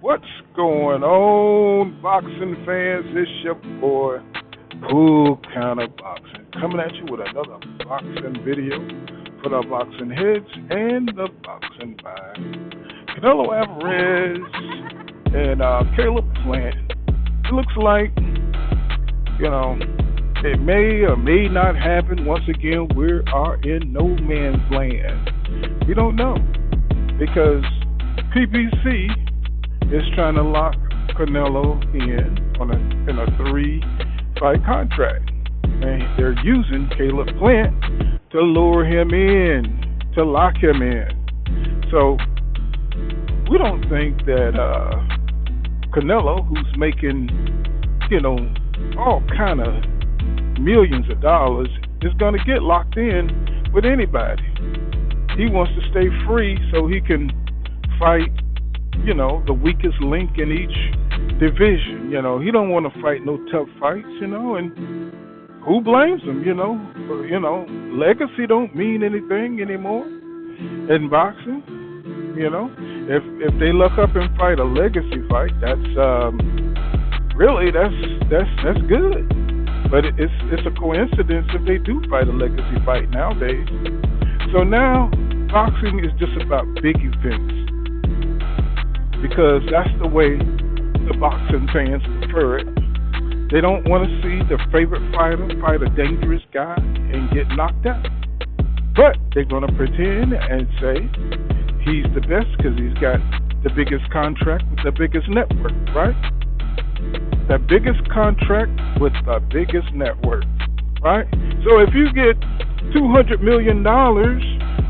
What's going on, boxing fans? It's your boy, Cool Counter Boxing, coming at you with another boxing video for the boxing heads and the boxing minds. Canelo Alvarez and Caleb Plant. It looks like, it may or may not happen. Once again, we are in no man's land. We don't know because PBC is trying to lock Canelo in a 3-fight contract, and they're using Caleb Plant to lure him in, to lock him in. So we don't think that Canelo, who's making all kind of millions of dollars, is going to get locked in with anybody. He wants to stay free so he can fight the weakest link in each division. He don't want to fight no tough fights, and who blames him, legacy don't mean anything anymore in boxing. If they look up and fight a legacy fight, that's good. But it's a coincidence if they do fight a legacy fight nowadays. So now boxing is just about big events, because that's the way the boxing fans prefer it. They don't want to see the favorite fighter fight a dangerous guy and get knocked out. But they're going to pretend and say he's the best because he's got the biggest contract with the biggest network, right? The biggest contract with the biggest network, right? So if you get $200 million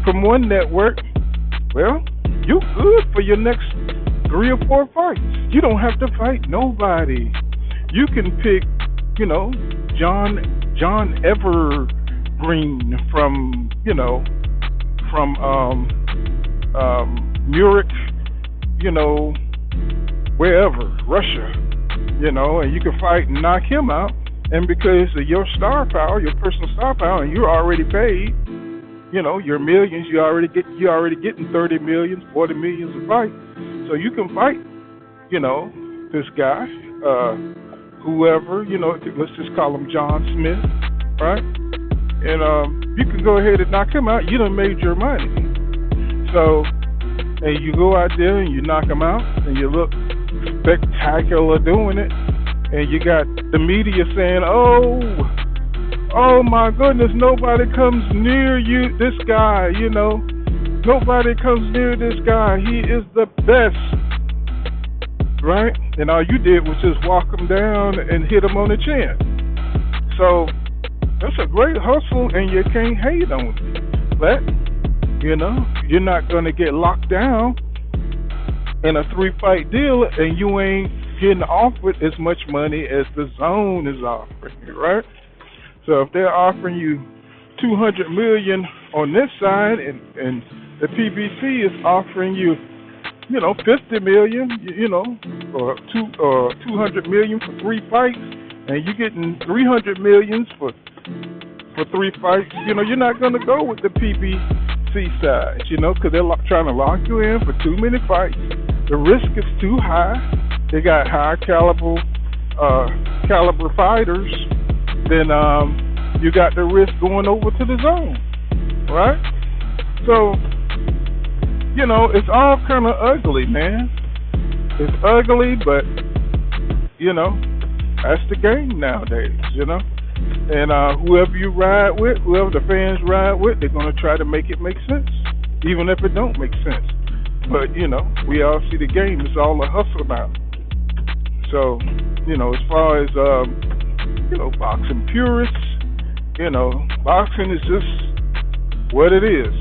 from one network, well, you're good for your next 3 or 4 fights. You don't have to fight nobody. You can pick, John Evergreen from Munich, wherever, Russia, and you can fight and knock him out. And because of your star power, your personal star power, and you're already paid, your millions, you're already getting 30 millions, 40 millions a fight. So you can fight, this guy, whoever, let's just call him John Smith, right? And you can go ahead and knock him out. You done made your money. So, and you go out there and you knock him out, and you look spectacular doing it, and you got the media saying, oh my goodness, nobody comes near this guy, nobody comes near this guy, he is the best, right? And all you did was just walk him down and hit him on the chin. So that's a great hustle, and you can't hate on it. But you're not going to get locked down in a 3-fight deal, and you ain't getting offered as much money as the zone is offering you, right? So if they're offering you $200 million on this side, and the PBC is offering you, $50 million, or $200 million for 3 fights, and you're getting $300 million for 3 fights, you're not going to go with the PBC side, because they're trying to lock you in for too many fights. The risk is too high. They got high caliber fighters. Then you got the risk going over to the zone, right? So, it's all kind of ugly, man. It's ugly, but, that's the game nowadays, And whoever you ride with, whoever the fans ride with, they're going to try to make it make sense, even if it don't make sense. But, we all see the game. It's all a hustle now. So, as far as, boxing purists, boxing is just what it is.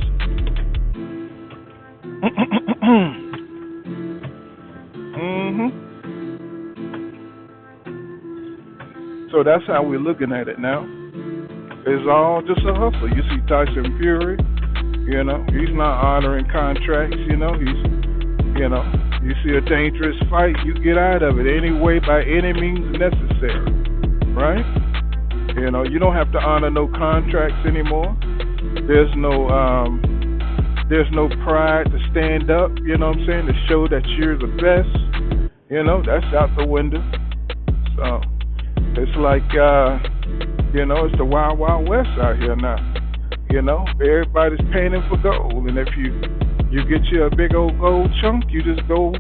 So that's how we're looking at it now. It's all just a hustle. You see Tyson Fury, he's not honoring contracts, you see a dangerous fight, you get out of it anyway by any means necessary, right? You don't have to honor no contracts anymore. There's no pride to stand up, to show that you're the best. That's out the window. So it's like, it's the wild, wild west out here now. Everybody's panning for gold, and if you get you a big old gold chunk, you just go,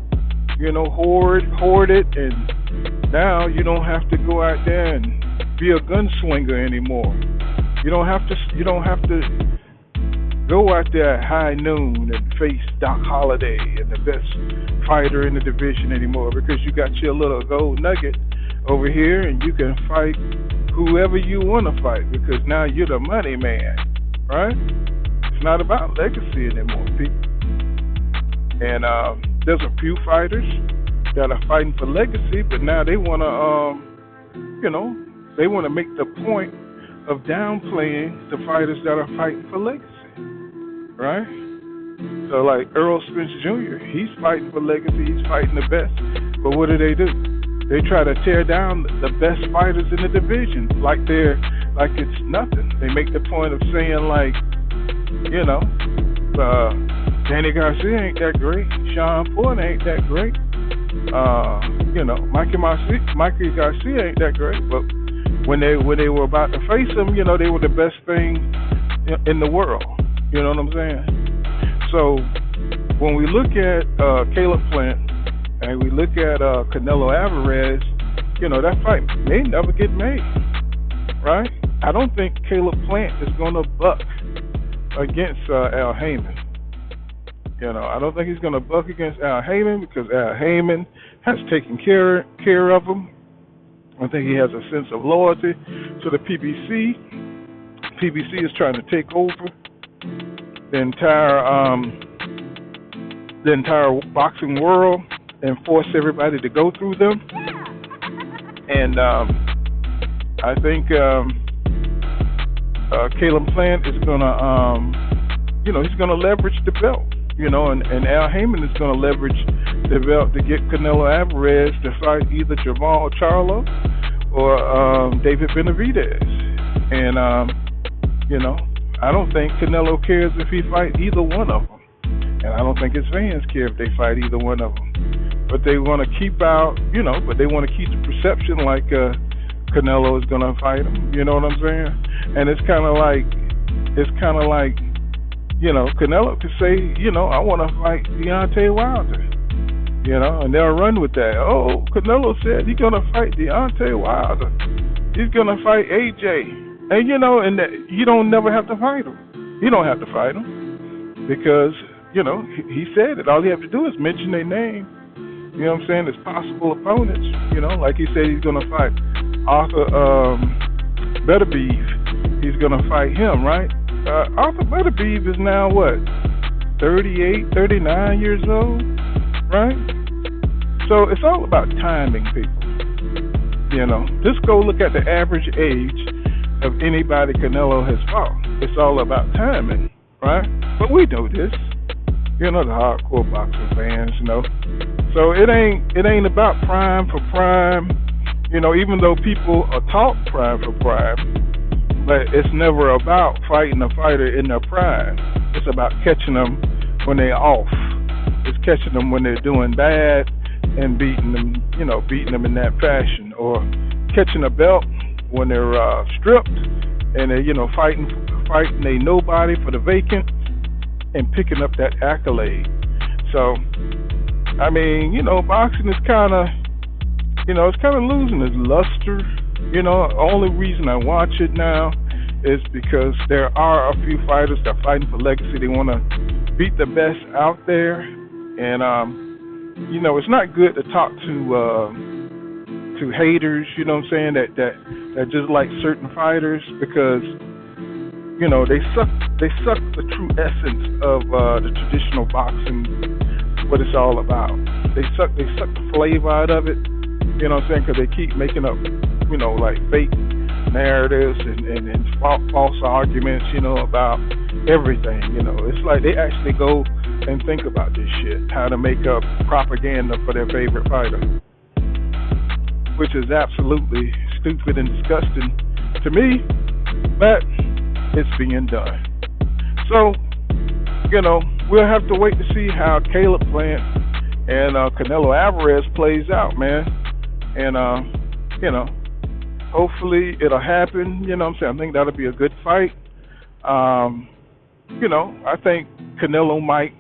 hoard it, and now you don't have to go out there and be a gunslinger anymore. You don't have to go out there at high noon and face Doc Holliday and the best fighter in the division anymore, because you got your little gold nugget over here, and you can fight whoever you want to fight, because now you're the money man, right? It's not about legacy anymore, people. And there's a few fighters that are fighting for legacy, but now they want to, they want to make the point of downplaying the fighters that are fighting for legacy, right? So like Earl Spence Jr., he's fighting for legacy, he's fighting the best, but what do? They try to tear down the best fighters in the division like it's nothing. They make the point of saying like, Danny Garcia ain't that great, Sean Porter ain't that great, Mikey Garcia ain't that great, but when they were about to face him, they were the best thing in the world. You know what I'm saying? So when we look at Caleb Plant and we look at Canelo Alvarez, that fight may never get made, right? I don't think Caleb Plant is going to buck against Al Heyman. I don't think he's going to buck against Al Heyman, because Al Heyman has taken care of him. I think he has a sense of loyalty to the PBC. PBC is trying to take over the entire boxing world and force everybody to go through them. And I think Caleb Plant is gonna, he's gonna leverage the belt, and Al Heyman is gonna leverage the belt to get Canelo Alvarez to fight either Jamal Charlo or David Benavidez. And I don't think Canelo cares if he fight either one of them, and I don't think his fans care if they fight either one of them. But they want to keep out, but they want to keep the perception like Canelo is gonna fight him. You know what I'm saying? And it's kind of like, Canelo could say, I want to fight Deontay Wilder, and they'll run with that. Oh, Canelo said he's gonna fight Deontay Wilder. He's gonna fight AJ. And and that you don't never have to fight him. You don't have to fight him because he said it. All you have to do is mention their name. You know what I'm saying? As possible opponents. Like he said, he's gonna fight Arthur Beterbiev. He's gonna fight him, right? Arthur Beterbiev is now what? 38, 39 years old, right? So it's all about timing, people. Just go look at the average age of anybody Canelo has fought. It's all about timing, right? But we know this, the hardcore boxing fans, So it ain't about prime for prime, even though people are taught prime for prime, but it's never about fighting a fighter in their prime. It's about catching them when they're off. It's catching them when they're doing bad and beating them in that fashion, or catching a belt when they're stripped and they're fighting a nobody for the vacant and picking up that accolade. So I mean, boxing is kind of it's kind of losing its luster. The only reason I watch it now is because there are a few fighters that are fighting for legacy. They want to beat the best out there, and it's not good to talk to haters, that just like certain fighters, because they suck the true essence of the traditional boxing, what it's all about. They suck the flavor out of it, because they keep making up like fake narratives and false arguments, about everything. It's like they actually go and think about this shit, how to make up propaganda for their favorite fighter, which is absolutely stupid and disgusting to me, but it's being done. So, we'll have to wait to see how Caleb Plant and Canelo Alvarez plays out, man. And you know, hopefully it'll happen. You know what I'm saying? I think that'll be a good fight. Um, I think Canelo might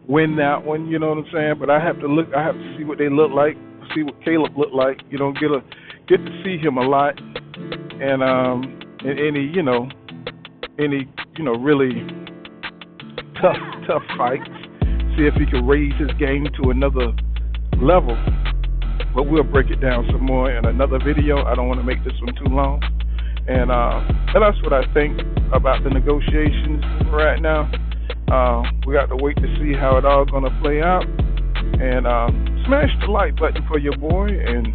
win that one. You know what I'm saying? But I have to look. I have to see what they look like. See what Caleb looked like. You know, get to see him a lot, and in any really tough fights. See if he can raise his game to another level. But we'll break it down some more in another video. I don't want to make this one too long. And that's what I think about the negotiations right now. We got to wait to see how it all going to play out. And smash the like button for your boy and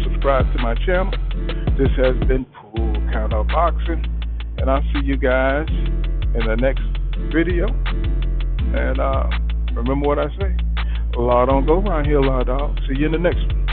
subscribe to my channel. This has been Pool Counter Boxing. And I'll see you guys in the next video. And remember what I say. Law don't go around here, law dog. See you in the next one.